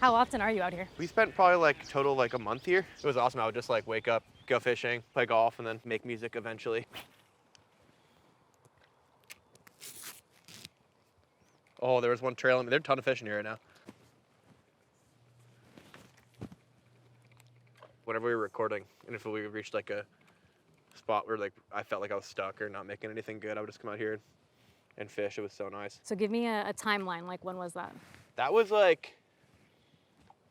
How often are you out here? We spent probably like total like a month here. It was awesome. I would just like wake up, go fishing, play golf, and then make music eventually. Oh, there was one trail. There's a ton of fish in here right now. Whenever we were recording, and if we reached like a spot where like I felt like I was stuck or not making anything good, I would just come out here and fish. It was so nice. So give me a timeline. Like, when was that? That was like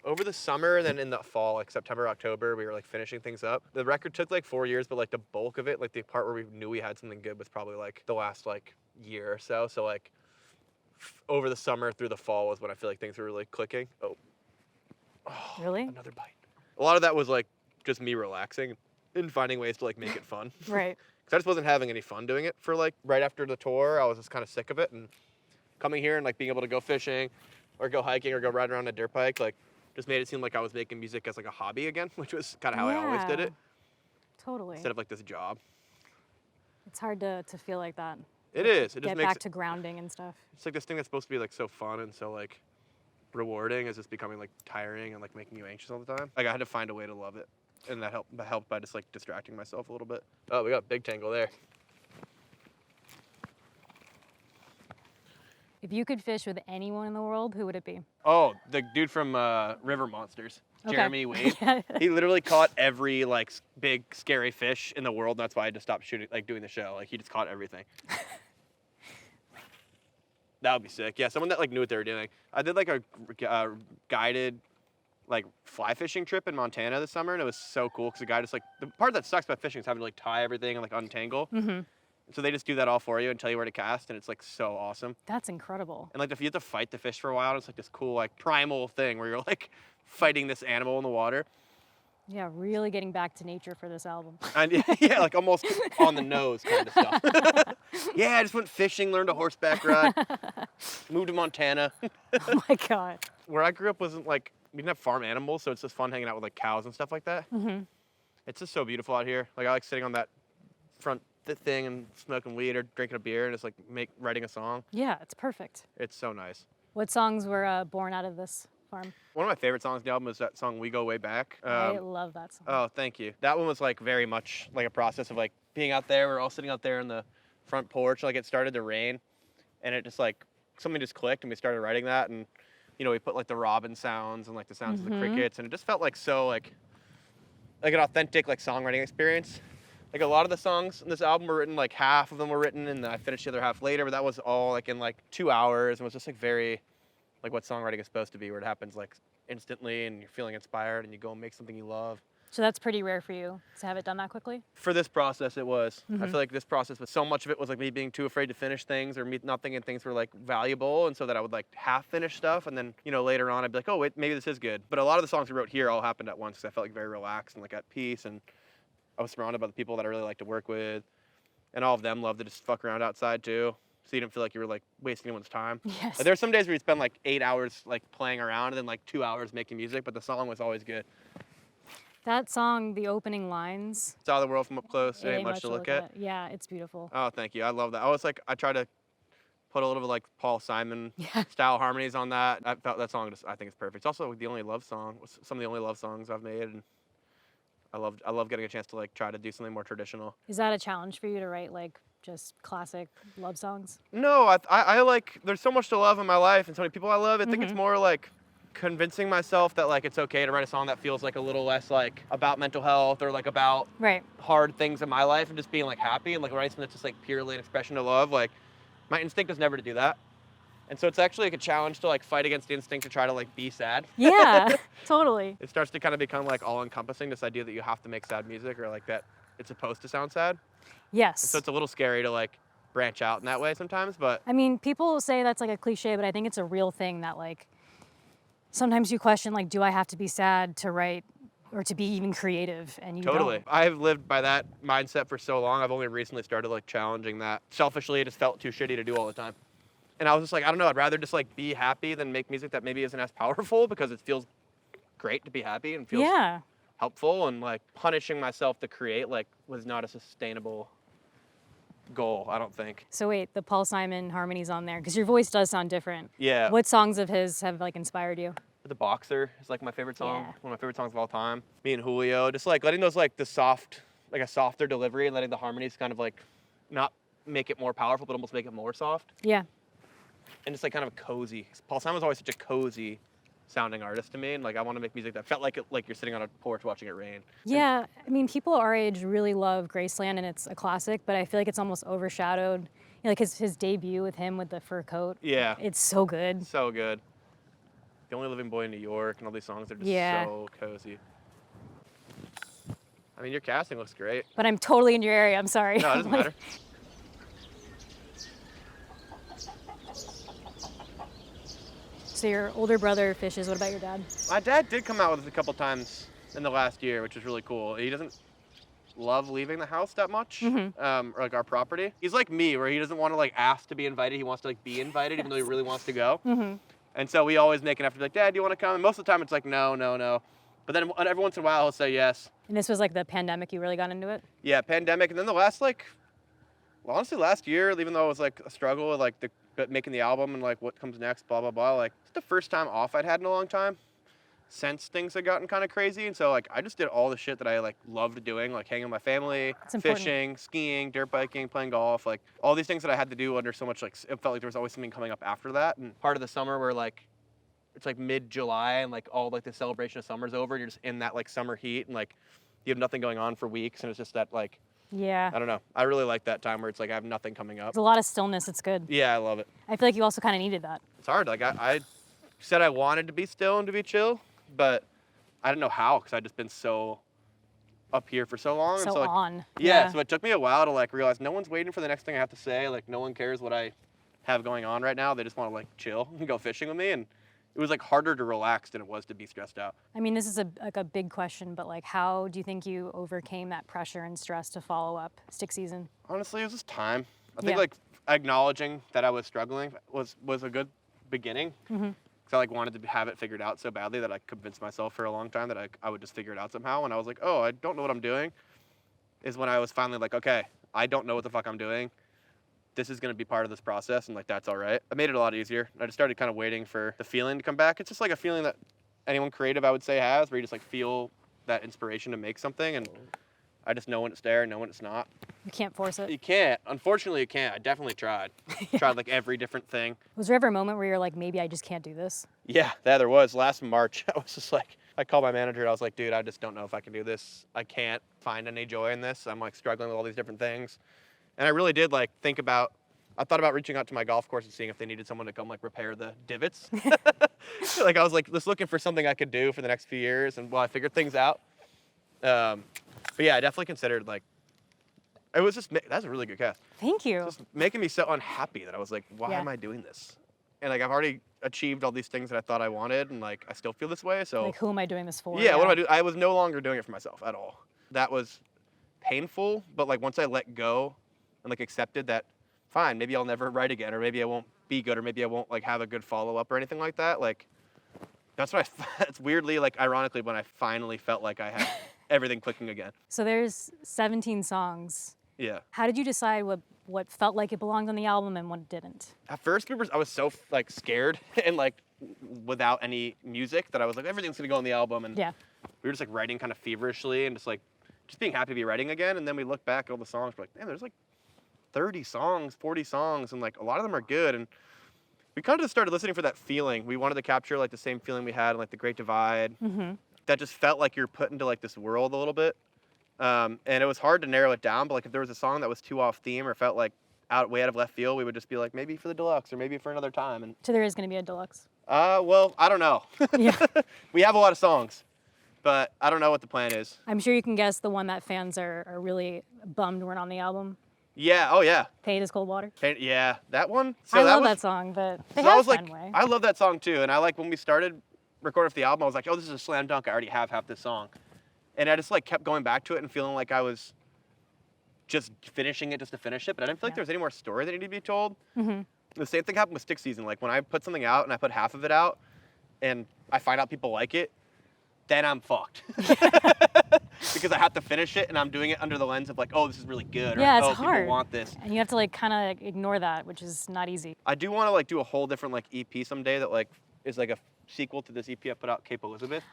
over the summer, and then in the fall, like September, October, we were like finishing things up. The record took like 4 years, but like the bulk of it, like the part where we knew we had something good was probably like the last like year or so. So like over the summer through the fall was when I feel like things were really clicking. Oh, Really? another bite. A lot of that was like just me relaxing and finding ways to like make it fun. Right. Because I just wasn't having any fun doing it for like right after the tour. I was just kind of sick of it, and coming here and like being able to go fishing or go hiking or go ride around a dirt bike, like just made it seem like I was making music as like a hobby again, which was kind of how I always did it. Totally. Instead of like this job. It's hard to feel like that. It is. It just Get makes back to grounding and stuff. it's like this thing that's supposed to be like so fun and so like rewarding is just becoming like tiring and like making you anxious all the time. Like I had to find a way to love it, and that helped by just like distracting myself a little bit. Oh, we got a big tangle there. If you could fish with anyone in the world, who would it be? Oh, the dude from River Monsters, Okay. Jeremy Wade. Yeah. He literally caught every like big scary fish in the world. And that's why I had to stop shooting, like doing the show. Like he just caught everything. That would be sick. Yeah, someone that like knew what they were doing. I did like a guided like fly fishing trip in Montana this summer, and it was so cool because the guy just like the part that sucks about fishing is having to like tie everything and like untangle. Mm-hmm. So they just do that all for you and tell you where to cast, and it's like so awesome. That's incredible. And like if you have to fight the fish for a while, it's like this cool like primal thing where you're like fighting this animal in the water. Yeah, really getting back to nature for this album. And yeah, like almost on the nose kind of stuff. Yeah, I just went fishing, learned a horseback ride, moved to Montana. Oh my God. Where I grew up wasn't like, we didn't have farm animals, so it's just fun hanging out with like cows and stuff like that. Mm-hmm. It's just so beautiful out here. Like I like sitting on that front thing and smoking weed or drinking a beer and just like writing a song. Yeah, it's perfect. It's so nice. What songs were born out of this farm? One of my favorite songs on the album is that song "We Go Way Back." I love that song. Oh, thank you. That one was like very much like a process of like being out there. We're all sitting out there in the front porch. Like it started to rain, and it just like something just clicked, and we started writing that. And you know, we put like the robin sounds and like the sounds of the crickets, and it just felt like so like an authentic like songwriting experience. Like a lot of the songs in this album were written, like half of them were written, and I finished the other half later. But that was all like in like 2 hours, and it was just like very like what songwriting is supposed to be, where it happens like instantly, and you're feeling inspired, and you go and make something you love. So that's pretty rare for you to have it done that quickly? For this process, it was. I feel like this process was so much of it was like me being too afraid to finish things or me not thinking things were like valuable, and so that I would like half finish stuff, and then you know later on I'd be like, oh wait, maybe this is good. But a lot of the songs we wrote here all happened at once because I felt like very relaxed and like at peace, and I was surrounded by the people that I really like to work with, and all of them loved to just fuck around outside too. So you didn't feel like you were like wasting anyone's time. Yes. Like, there's some days where you spend like 8 hours like playing around and then like 2 hours making music, but the song was always good. That song, the opening lines. Saw the world from up close, it ain't much to look at. Yeah, it's beautiful. Oh, thank you. I love that. I try to put a little bit like Paul Simon Yeah. style harmonies on that. I felt that song I think it's perfect. It's also the only love song, some of the only love songs I've made, and I love getting a chance to like try to do something more traditional. Is that a challenge for you to write like just classic love songs? No, I like, there's so much to love in my life and so many people I love. I think it's more like convincing myself that like it's okay to write a song that feels like a little less like about mental health or like about Right. hard things in my life, and just being like happy and like writing something that's just like purely an expression of love. Like my instinct is never to do that. And so it's actually like a challenge to like fight against the instinct to try to like be sad. Yeah, totally. It starts to kind of become like all encompassing, this idea that you have to make sad music or like that it's supposed to sound sad. Yes. And so it's a little scary to like branch out in that way sometimes, but I mean, people say that's like a cliche, but I think it's a real thing that like sometimes you question like, do I have to be sad to write or to be even creative? And you totally. don't. I've lived by that mindset for so long. I've only recently started like challenging that. Selfishly, it just felt too shitty to do all the time. And I was just like, I don't know, I'd rather just like be happy than make music that maybe isn't as powerful, because it feels great to be happy and feels Yeah. helpful, and like punishing myself to create like was not a sustainable goal, I don't think. So wait, the Paul Simon harmonies on there, because your voice does sound different. Yeah. What songs of his have like inspired you? The Boxer is like my favorite song. Yeah. One of my favorite songs of all time. Me and Julio, just like letting those like the soft, like a softer delivery and letting the harmonies kind of like not make it more powerful, but almost make it more soft. Yeah. And just like kind of cozy. Paul Simon's always such a cozy sounding artist to me, and like I want to make music that felt like you're sitting on a porch watching it rain. Yeah, I mean, people our age really love Graceland, and it's a classic, but I feel like it's almost overshadowed. You know, like his debut with him with the fur coat. Yeah. It's so good. So good. The Only Living Boy in New York and all these songs are just so cozy. I mean, your casting looks great. But I'm totally in your area, I'm sorry. No, it doesn't matter. So your older brother fishes, what about your dad? My dad did come out with us a couple times in the last year, which was really cool. He doesn't love leaving the house that much, or like our property. He's like me, where he doesn't want to like ask to be invited. He wants to like be invited, even though he really wants to go. And so we always make an effort to be like, Dad, do you want to come? And most of the time it's like, no, no, no. But then every once in a while he'll say yes. And this was like the pandemic, you really got into it? Yeah, pandemic. And then the last honestly last year, even though it was like a struggle with like making the album and like what comes next, blah, blah, blah, like it's the first time off I'd had in a long time since things had gotten kind of crazy. And so like I just did all the shit that I like loved doing, like hanging with my family, fishing, skiing, dirt biking, playing golf, like all these things that I had to do under so much, like it felt like there was always something coming up after that. And part of the summer where like it's like mid-July and like all like the celebration of summer's over and you're just in that like summer heat and like you have nothing going on for weeks and it's just that like, yeah. I don't know. I really like that time where it's like I have nothing coming up. There's a lot of stillness, it's good. Yeah, I love it. I feel like you also kind of needed that. It's hard. Like I said I wanted to be still and to be chill, but I didn't know how because I'd just been so up here for so long. So, and so like, on. Yeah, so it took me a while to like realize no one's waiting for the next thing I have to say. Like no one cares what I have going on right now. They just want to like chill and go fishing with me. And it was like harder to relax than it was to be stressed out. I mean, this is a big question, but like how do you think you overcame that pressure and stress to follow up Stick Season? Honestly, it was just time. I think like acknowledging that I was struggling was a good beginning. Because I like wanted to have it figured out so badly that I convinced myself for a long time that I would just figure it out somehow. And I was like, oh, I don't know what I'm doing. Is when I was finally like, okay, I don't know what the fuck I'm doing. This is going to be part of this process, and like that's all right. I made it a lot easier. I just started kind of waiting for the feeling to come back. It's just like a feeling that anyone creative, I would say, has, where you just like feel that inspiration to make something, and I just know when it's there and know when it's not. You can't force it. You can't. Unfortunately, you can't. I definitely tried. Tried like every different thing. Was there ever a moment where you're like, maybe I just can't do this? Yeah, there was. Last March, I was just like, I called my manager and I was like, dude, I just don't know if I can do this. I can't find any joy in this. I'm like struggling with all these different things. And I really did like I thought about reaching out to my golf course and seeing if they needed someone to come like repair the divots. Like I was like just looking for something I could do for the next few years and while I figured things out. But yeah, I definitely considered like, it was just, that's a really good cast. Thank you. Just making me so unhappy that I was like, why Yeah. am I doing this? And like I've already achieved all these things that I thought I wanted and like I still feel this way. So Like, who am I doing this for? yeah, what do I do? I was no longer doing it for myself at all. That was painful, but like once I let go and like accepted that, fine, maybe I'll never write again, or maybe I won't be good, or maybe I won't like have a good follow-up or anything like that. Like that's what it's weirdly, like ironically, when I finally felt like I had everything clicking again. So there's 17 songs. Yeah. How did you decide what felt like it belonged on the album and what didn't? At first, I was so like scared and like without any music that I was like, everything's gonna go on the album, and Yeah. we were just like writing kind of feverishly and just being happy to be writing again. And then we look back at all the songs, we're like, damn, there's like 30 songs, 40 songs, and like a lot of them are good. And we kind of just started listening for that feeling. We wanted to capture like the same feeling we had in like The Great Divide. That just felt like you're put into like this world a little bit. And it was hard to narrow it down, but like if there was a song that was too off theme or felt like way out of left field, we would just be like, maybe for the deluxe or maybe for another time. And So there is going to be a deluxe. well, I don't know. Yeah. We have a lot of songs, but I don't know what the plan is. I'm sure you can guess the one that fans are really bummed weren't on the album. Yeah. Oh yeah. Paid as Cold Water. Yeah, that one. So I love that song, but they So I have was like, Fenway. I love that song too. And I like when we started recording for the album, I was like, oh, this is a slam dunk. I already have half this song. And I just like kept going back to it and feeling like I was just finishing it just to finish it. But I didn't feel like there was any more story that needed to be told. The same thing happened with Stick Season. Like when I put something out and I put half of it out and I find out people like it, then I'm fucked. Because I have to finish it and I'm doing it under the lens of like, oh, this is really good. Or Yeah, like, it's oh, hard. people want this. And you have to like kind of ignore that, which is not easy. I do want to like do a whole different like EP someday that like is like a sequel to this EP I put out, Cape Elizabeth.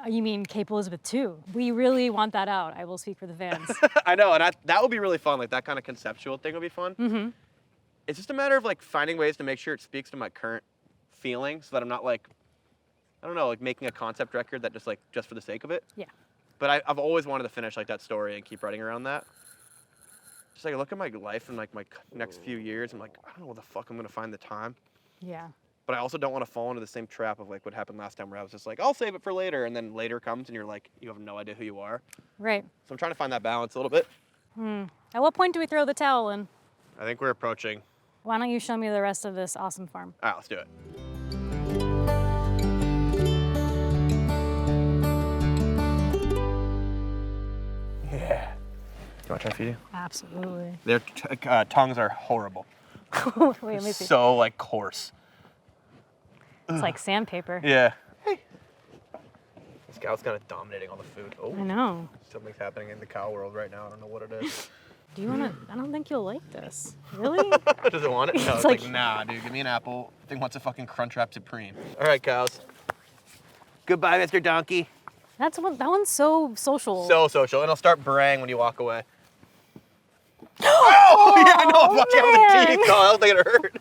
You mean Cape Elizabeth 2? We really want that out. I will speak for the fans. I know, and that would be really fun. Like that kind of conceptual thing would be fun. Mm-hmm. It's just a matter of like finding ways to make sure it speaks to my current feelings, so that I'm not like, I don't know, like making a concept record that just for the sake of it. Yeah. But I've always wanted to finish like that story and keep writing around that. Just like look at my life and like my next few years, I'm like, I don't know where the fuck I'm gonna find the time. Yeah. But I also don't want to fall into the same trap of like what happened last time, where I was just like, I'll save it for later, and then later comes and you're like, you have no idea who you are. Right. So I'm trying to find that balance a little bit. At what point do we throw the towel in? I think we're approaching. Why don't you show me the rest of this awesome farm? All right, let's do it. Yeah. You want to try feeding? Absolutely. Their tongues are horrible. Wait, let me see. So like coarse. It's like sandpaper. Yeah. Hey. This cow's kind of dominating all the food. Oh. I know. Something's happening in the cow world right now. I don't know what it is. Do you want to? I don't think you'll like this. Really? Does it want it? No, it's like, nah, dude, give me an apple. I think wants a fucking Crunchwrap Supreme. All right, cows. Goodbye, Mr. Donkey. That one's so social. So social, and it'll start braying when you walk away. Oh, yeah, I know. I'm watching out with the teeth. Oh, I don't think it hurt.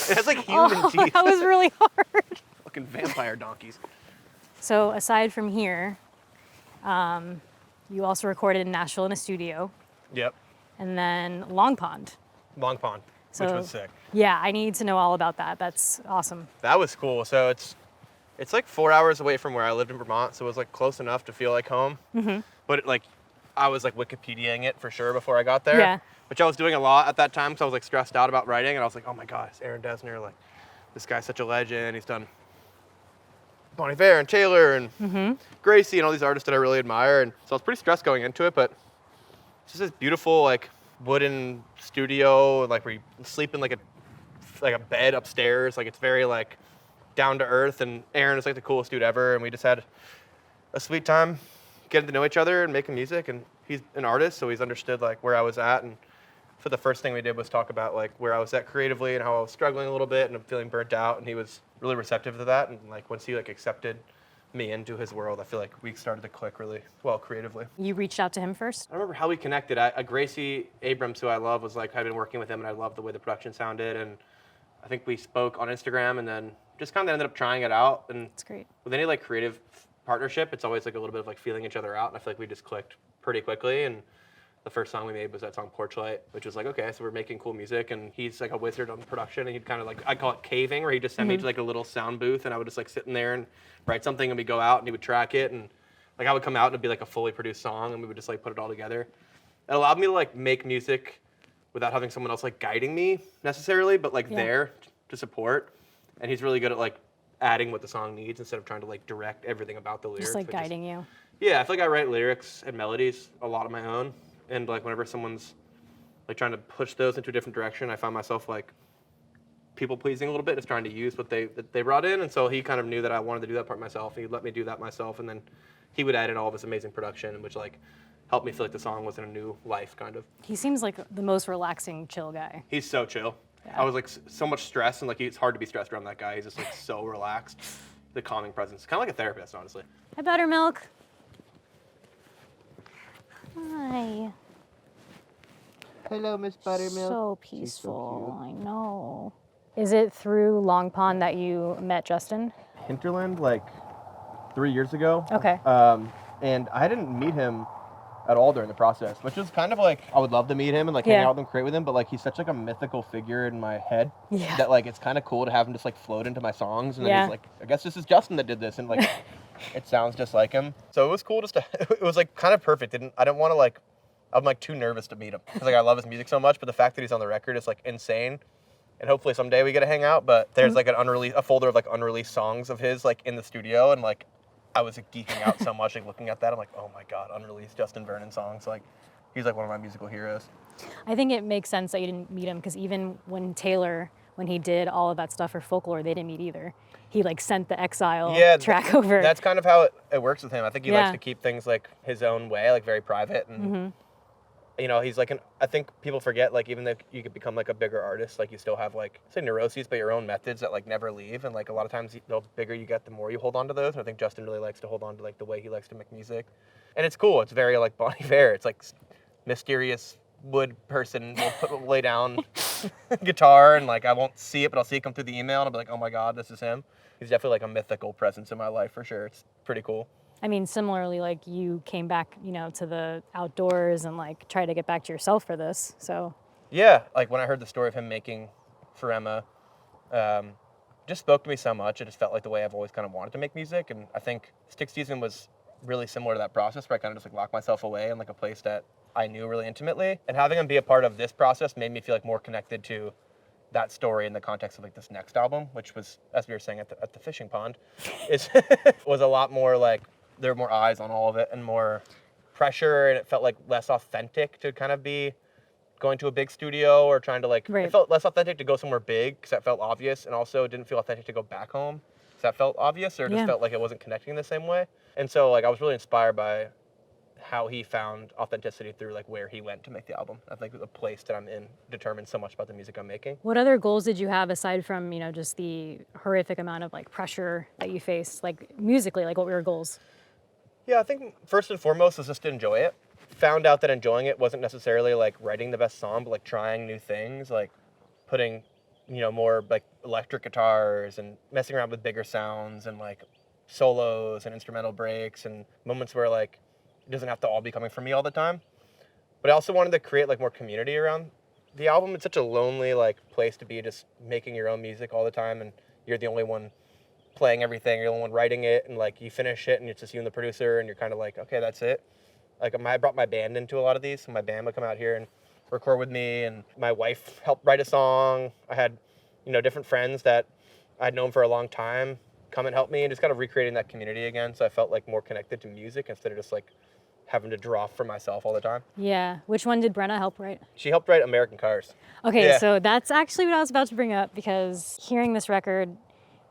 It has like human teeth. That was really hard. Fucking vampire donkeys. So aside from here, you also recorded in Nashville in a studio, Yep. and then Long Pond. Long Pond, which was sick. Yeah, I need to know all about that. That's awesome. That was cool. So it's like 4 hours away from where I lived in Vermont, so it was like close enough to feel like home. Mm-hmm. But I was like Wikipediaing it for sure before I got there. Yeah. Which I was doing a lot at that time, because I was like stressed out about writing, and I was like, oh my God, it's Aaron Dessner. Like, this guy's such a legend. He's done Bon Iver and Taylor and Gracie and all these artists that I really admire. And so I was pretty stressed going into it, but it's just this beautiful like wooden studio, like where you sleep in like a bed upstairs. Like it's very like down to earth, and Aaron is like the coolest dude ever, and we just had a sweet time getting to know each other and making music. And he's an artist, so he's understood like where I was at. And so the first thing we did was talk about like where I was at creatively and how I was struggling a little bit and I'm feeling burnt out, and he was really receptive to that. And like once he like accepted me into his world, I feel like we started to click really well creatively. You reached out to him first? I remember how we connected. Gracie Abrams, who I love, was like, I've been working with him and I loved the way the production sounded, and I think we spoke on Instagram and then just kind of ended up trying it out. And That's great. with any like creative partnership, it's always like a little bit of like feeling each other out, and I feel like we just clicked pretty quickly. And the first song we made was that song Porchlight, which was like, okay, so we're making cool music, and he's like a wizard on production, and he'd kind of like, I call it caving, where he'd just send me to like a little sound booth, and I would just like sit in there and write something, and we'd go out and he would track it, and like I would come out and it'd be like a fully produced song, and we would just like put it all together. It allowed me to like make music without having someone else like guiding me necessarily, but like there to support. And he's really good at like adding what the song needs instead of trying to like direct everything about the lyrics. Just like guiding you. Yeah, I feel like I write lyrics and melodies a lot of my own. And like whenever someone's like trying to push those into a different direction, I find myself like people pleasing a little bit, just trying to use what they brought in. And so he kind of knew that I wanted to do that part myself. He'd let me do that myself, and then he would add in all of his amazing production, which like helped me feel like the song was in a new life, kind of. He seems like the most relaxing, chill guy. He's so chill. Yeah. I was like so much stress, and like it's hard to be stressed around that guy. He's just like so relaxed. The calming presence, kind of like a therapist, honestly. Hi, Buttermilk. Hi. Hello, Miss Buttermilk. So She's so peaceful. I know. Is it through Long Pond that you met Justin? Hinterland, like 3 years ago. Okay. And I didn't meet him at all during the process, which is kind of like, I would love to meet him and like hang out with him, create with him, but like he's such like a mythical figure in my head that like it's kind of cool to have him just like float into my songs, and then he's like, I guess this is Justin that did this, and like it sounds just like him. So it was cool just to, it was like kind of perfect. I didn't want to like, I'm like too nervous to meet him because like I love his music so much, but the fact that he's on the record is like insane. And hopefully someday we get to hang out, but there's like a folder of like unreleased songs of his like in the studio, and like I was like, geeking out so much like looking at that. I'm like, oh my God, unreleased Justin Vernon songs. Like he's like one of my musical heroes. I think it makes sense that you didn't meet him, because even when Taylor, when he did all of that stuff for Folklore, they didn't meet either. He like sent the Exile track over. That's kind of how it works with him. I think he likes to keep things like his own way, like very private. And you know, he's like I think people forget, like, even if you could become like a bigger artist, like you still have like, say, neuroses, but your own methods that like never leave. And like a lot of times the bigger you get, the more you hold on to those. And I think Justin really likes to hold on to like the way he likes to make music. And it's cool. It's very like Bon Iver. It's like mysterious wood person will lay down guitar, and like I won't see it, but I'll see it come through the email and I'll be like, oh my God, this is him. He's definitely like a mythical presence in my life for sure. It's pretty cool. I mean, similarly, like you came back, to the outdoors and like try to get back to yourself for this. So yeah, like when I heard the story of him making For Emma, just spoke to me so much. It just felt like the way I've always kind of wanted to make music. And I think Stick Season was really similar to that process, where I kind of just like locked myself away in like a place that I knew really intimately. And having him be a part of this process made me feel like more connected to that story in the context of like this next album, which was, as we were saying at the fishing pond, is was a lot more like, there were more eyes on all of it and more pressure, and it felt like less authentic to kind of be going to a big studio or trying to like, Right. It felt less authentic to go somewhere big because that felt obvious, and also it didn't feel authentic to go back home because that felt obvious, or just felt like it wasn't connecting the same way. And so like I was really inspired by how he found authenticity through like where he went to make the album. I think the place that I'm in determines so much about the music I'm making. what other goals did you have aside from, just the horrific amount of like pressure that you faced, like musically, like what were your goals? Yeah, I think first and foremost was just to enjoy it. Found out that enjoying it wasn't necessarily like writing the best song, but like trying new things, like putting, more like electric guitars and messing around with bigger sounds and like solos and instrumental breaks and moments where like it doesn't have to all be coming from me all the time. But I also wanted to create like more community around the album. It's such a lonely like place to be, just making your own music all the time, and you're the only one playing everything, you're the only one writing it, and like you finish it and it's just you and the producer, and you're kind of like, okay, that's it. Like I brought my band into a lot of these, so my band would come out here and record with me, and my wife helped write a song. I had, different friends that I'd known for a long time come and help me, and just kind of recreating that community again, so I felt like more connected to music instead of just like having to draw for myself all the time. Yeah. Which one did Brenna help write? She helped write American Cars. Okay, Yeah. so that's actually what I was about to bring up, because hearing this record,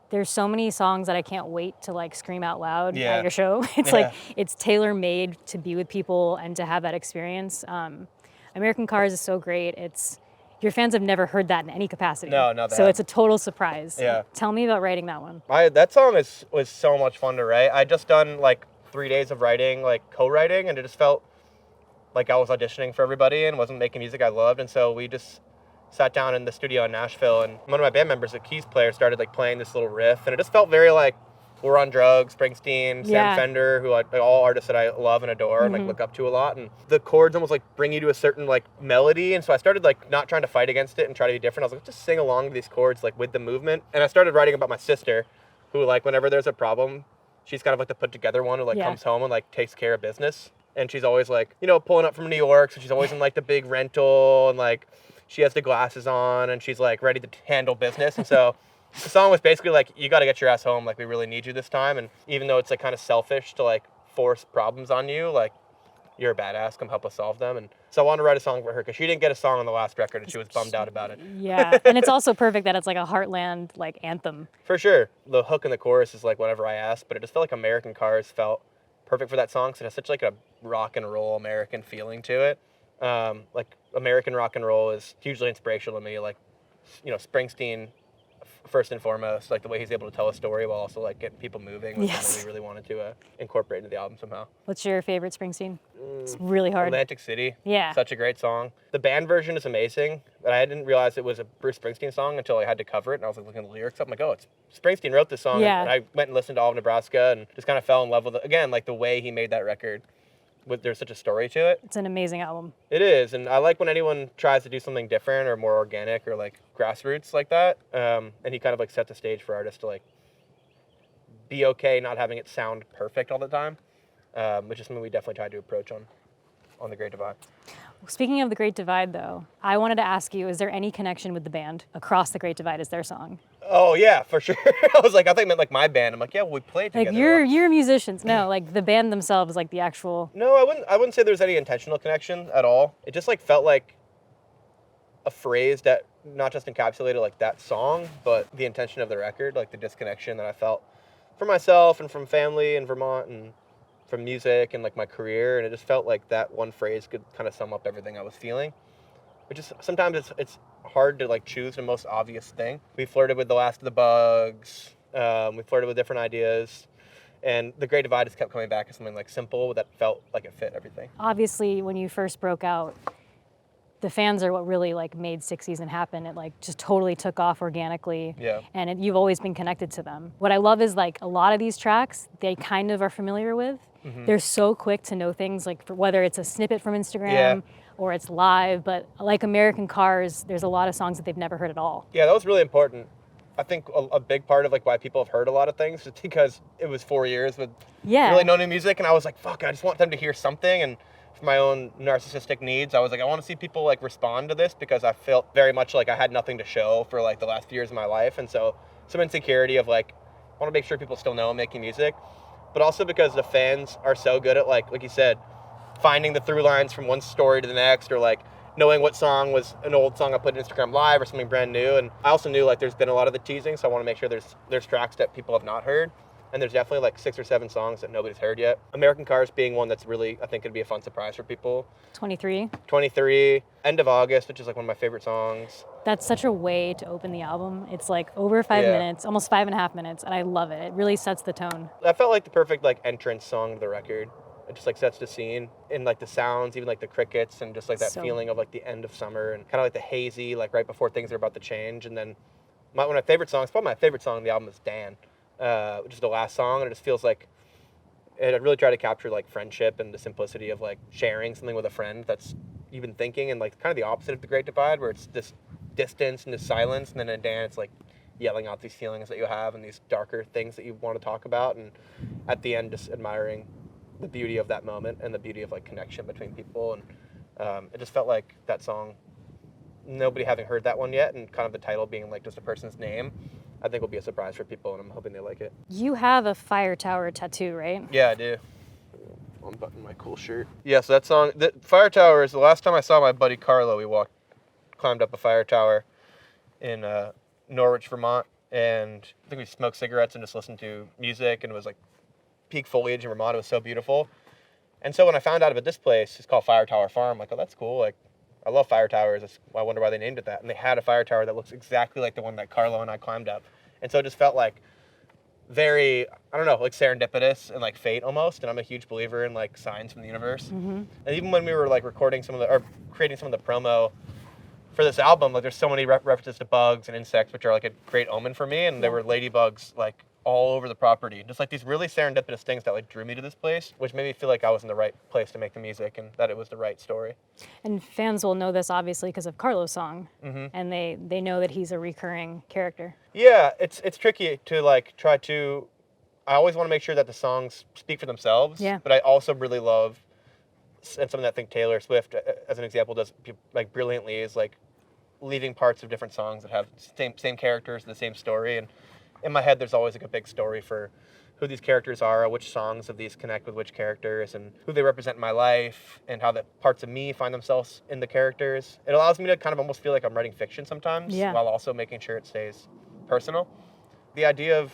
there's so many songs that I can't wait to like scream out loud Yeah. at your show. It's Yeah. like, it's tailor-made to be with people and to have that experience. American Cars is so great. Your fans have never heard that in any capacity. No, they So haven't. it's a total surprise. Yeah. Tell me about writing that one. That song was so much fun to write. I just done like 3 days of writing, like co-writing, and it just felt like I was auditioning for everybody and wasn't making music I loved. And so we just sat down in the studio in Nashville, and one of my band members, a keys player, started like playing this little riff, and it just felt very like We're on Drugs, Springsteen, Yeah. Sam Fender, who like all artists that I love and adore and like look up to a lot. And the chords almost like bring you to a certain like melody. And so I started like not trying to fight against it and try to be different. I was like, just sing along to these chords like with the movement. And I started writing about my sister, who like whenever there's a problem, she's kind of like the put together one who like Yeah. comes home and like takes care of business. And she's always like, pulling up from New York. So she's always in like the big rental, and like she has the glasses on and she's like ready to handle business. And so the song was basically like, you got to get your ass home. Like, we really need you this time. And even though it's like kind of selfish to like force problems on you, like, you're a badass, come help us solve them. And so I wanted to write a song for her because she didn't get a song on the last record and she was bummed out about it. Yeah. And it's also perfect that it's like a Heartland like anthem. For sure. The hook and the chorus is like whatever I asked, but it just felt like American Cars felt perfect for that song because it has such like a rock and roll American feeling to it. Like American rock and roll is hugely inspirational to me. Like, Springsteen, first and foremost, like the way he's able to tell a story while also like getting people moving was Yes. something we really wanted to incorporate into the album somehow. What's your favorite Springsteen? It's really hard. Atlantic City. Yeah. Such a great song. The band version is amazing, but I didn't realize it was a Bruce Springsteen song until I had to cover it, and I was like looking at the lyrics up. I'm like, oh, it's Springsteen wrote this song. Yeah. And I went and listened to all of Nebraska and just kind of fell in love with it. Again, like the way he made that record. There's such a story to it. It's an amazing album. It is, and I like when anyone tries to do something different or more organic or like grassroots like that. And he kind of like set the stage for artists to like be okay not having it sound perfect all the time, which is something we definitely try to approach on The Great Divide. Speaking of The Great Divide, though, I wanted to ask you, is there any connection with the band? Across The Great Divide is their song. Oh yeah, for sure. I was like, I think it meant like my band. I'm like, yeah, well, we played together. Like you're musicians. No, like the band themselves, like the actual. No, I wouldn't say there's any intentional connection at all. It just like felt like a phrase that not just encapsulated like that song, but the intention of the record, like the disconnection that I felt for myself and from family in Vermont and from music and like my career, and it just felt like that one phrase could kind of sum up everything I was feeling. Which is sometimes it's hard to like choose the most obvious thing. We flirted with The Last of the Bugs. We flirted with different ideas. And The Great Divide just kept coming back as something like simple that felt like it fit everything. Obviously, when you first broke out, the fans are what really like made Sixth Season happen. It like just totally took off organically. Yeah. And you've always been connected to them. What I love is like a lot of these tracks, they kind of are familiar with. Mm-hmm. They're so quick to know things, like whether it's a snippet from Instagram Yeah. or it's live, but like American Cars, there's a lot of songs that they've never heard at all. Yeah, that was really important. I think a big part of like why people have heard a lot of things is because it was 4 years with really no new music, and I was like, fuck, I just want them to hear something. And for my own narcissistic needs, I was like, I want to see people like respond to this, because I felt very much like I had nothing to show for like the last few years of my life. And so some insecurity of like, I want to make sure people still know I'm making music, but also because the fans are so good at like you said, finding the through lines from one story to the next, or like knowing what song was an old song I put in Instagram Live or something brand new. And I also knew like there's been a lot of the teasing, so I want to make sure there's tracks that people have not heard. And there's definitely like 6 or 7 songs that nobody's heard yet. American Cars being one that's really, I think, could be a fun surprise for people. 23. 23, End of August, which is like one of my favorite songs. That's such a way to open the album. It's like over 5 minutes, almost 5.5 minutes, and I love it. It really sets the tone. That felt like the perfect like entrance song to the record. It just like sets the scene, and like the sounds, even like the crickets, and just like that feeling of like the end of summer, and kind of like the hazy, like right before things are about to change. And then one of my favorite songs, probably my favorite song on the album, is Dan, which is the last song, and it just feels like it really tried to capture like friendship and the simplicity of like sharing something with a friend that's you've been thinking, and like kind of the opposite of The Great Divide, where it's this distance and this silence, and then in Dan it's like yelling out these feelings that you have and these darker things that you want to talk about, and at the end just admiring the beauty of that moment and the beauty of like connection between people. And it just felt like that song, nobody having heard that one yet, and kind of the title being like just a person's name, I think will be a surprise for people, and I'm hoping they like it. You have a fire tower tattoo, right? Yeah, I do. Unbutton my cool shirt. Yeah, so that song, the Fire Tower, is the last time I saw my buddy Carlo. We climbed up a fire tower in Norwich, Vermont, and I think we smoked cigarettes and just listened to music, and it was like peak foliage in Vermont. It was so beautiful. And so when I found out about this place, it's called Fire Tower Farm, like, oh, that's cool. Like, I love fire towers. I wonder why they named it that. And they had a fire tower that looks exactly like the one that Carlo and I climbed up. And so it just felt like very, I don't know, like serendipitous and like fate almost. And I'm a huge believer in like signs from the universe. Mm-hmm. And even when we were like creating some of the promo for this album, like there's so many references to bugs and insects, which are like a great omen for me. And there were ladybugs like all over the property, just like these really serendipitous things that like drew me to this place, which made me feel like I was in the right place to make the music and that it was the right story. And fans will know this obviously because of Carlo's song, Mm-hmm. and they know that he's a recurring character. Yeah, it's tricky to like try to. I always want to make sure that the songs speak for themselves. Yeah. But I also really love, and something that I think Taylor Swift, as an example, does like brilliantly, is like leaving parts of different songs that have same characters, the same story. And in my head, there's always like a big story for who these characters are, which songs of these connect with which characters, and who they represent in my life, and how the parts of me find themselves in the characters. It allows me to kind of almost feel like I'm writing fiction sometimes, while also making sure it stays personal. The idea of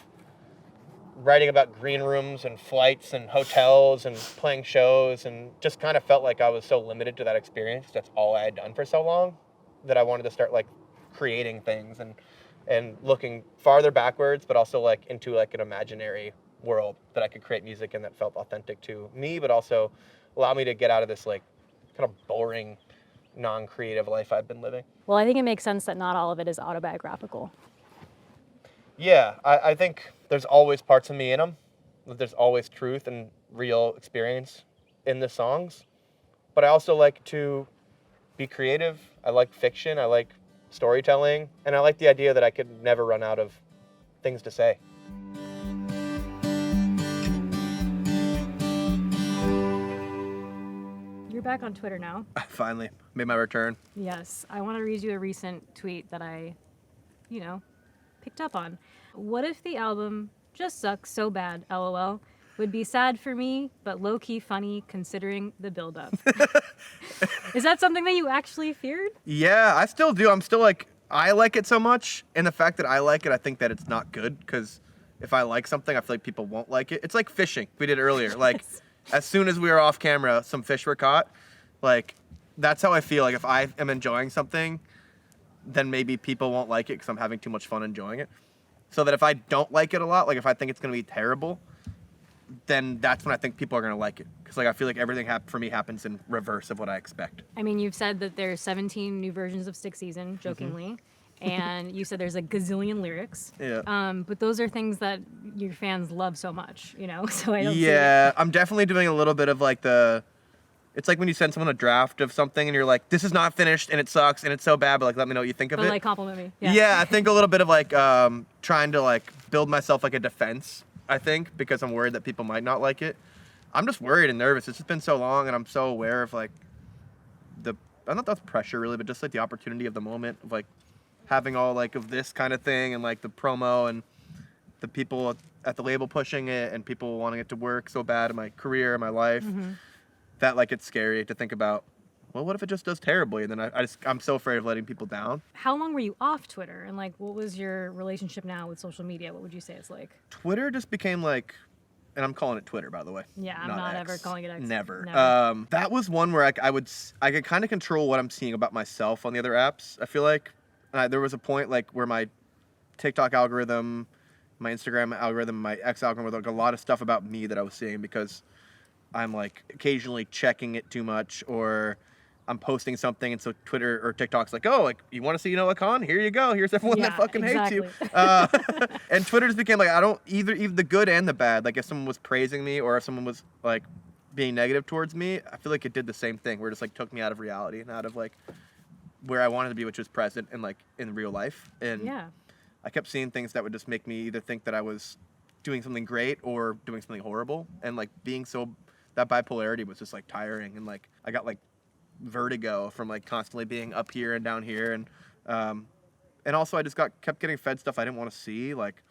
writing about green rooms and flights and hotels and playing shows, and just kind of felt like I was so limited to that experience. That's all I had done for so long, that I wanted to start like creating things and looking farther backwards, but also like into like an imaginary world that I could create music in that felt authentic to me, but also allow me to get out of this like kind of boring, non-creative life I've been living. Well, I think it makes sense that not all of it is autobiographical. Yeah, I think there's always parts of me in them. There's always truth and real experience in the songs. But I also like to be creative. I like fiction. I like storytelling. And I like the idea that I could never run out of things to say. You're back on Twitter now. I finally made my return. Yes. I want to read you a recent tweet that I, picked up on. What if the album just sucks so bad, LOL? Would be sad for me, but low-key funny considering the build-up. Is that something that you actually feared? Yeah, I still do. I'm still like, I like it so much, and the fact that I like it, I think that it's not good, because if I like something, I feel like people won't like it. It's like fishing we did earlier. Like, As soon as we were off camera, some fish were caught. Like, that's how I feel. Like, if I am enjoying something, then maybe people won't like it because I'm having too much fun enjoying it. So that if I don't like it a lot, like if I think it's going to be terrible, then that's when I think people are going to like it. Because like I feel like everything for me happens in reverse of what I expect. I mean, you've said that there's 17 new versions of Stick Season, jokingly. And you said there's a gazillion lyrics. Yeah. But those are things that your fans love so much, you know? So I don't see Yeah, I'm definitely doing a little bit of like it's like when you send someone a draft of something and you're like, this is not finished and it sucks and it's so bad, but like, let me know what you think of But it. like compliment me. Yeah, I think a little bit of like trying to like build myself like a defense, I think, because I'm worried that people might not like it. I'm just worried and nervous. It's just been so long and I'm so aware of like I don't know if that's pressure really, but just like the opportunity of the moment of like having all like of this kind of thing and like the promo and the people at the label pushing it and people wanting it to work so bad in my career, in my life, that like it's scary to think about, well, what if it just does terribly? And then I'm so afraid of letting people down. How long were you off Twitter? And like, what was your relationship now with social media? What would you say it's like? Twitter just became like, and I'm calling it Twitter, by the way. Yeah, I'm not X. ever calling it X. Never. Never. That was one where I could kind of control what I'm seeing about myself on the other apps. I feel like there was a point like where my TikTok algorithm, my Instagram algorithm, my X algorithm, like a lot of stuff about me that I was seeing because I'm like occasionally checking it too much or I'm posting something and so Twitter or TikTok's like, oh, like you want to see Kahan? Here you go. Here's everyone that fucking hates you. And Twitter just became like, I don't either the good and the bad. Like if someone was praising me or if someone was like being negative towards me, I feel like it did the same thing where it just like took me out of reality and out of like where I wanted to be, which was present and like in real life. And Yeah. I kept seeing things that would just make me either think that I was doing something great or doing something horrible. And like that bipolarity was just like tiring. And like I got like vertigo from like constantly being up here and down here. And also I just kept getting fed stuff I didn't want to see. Like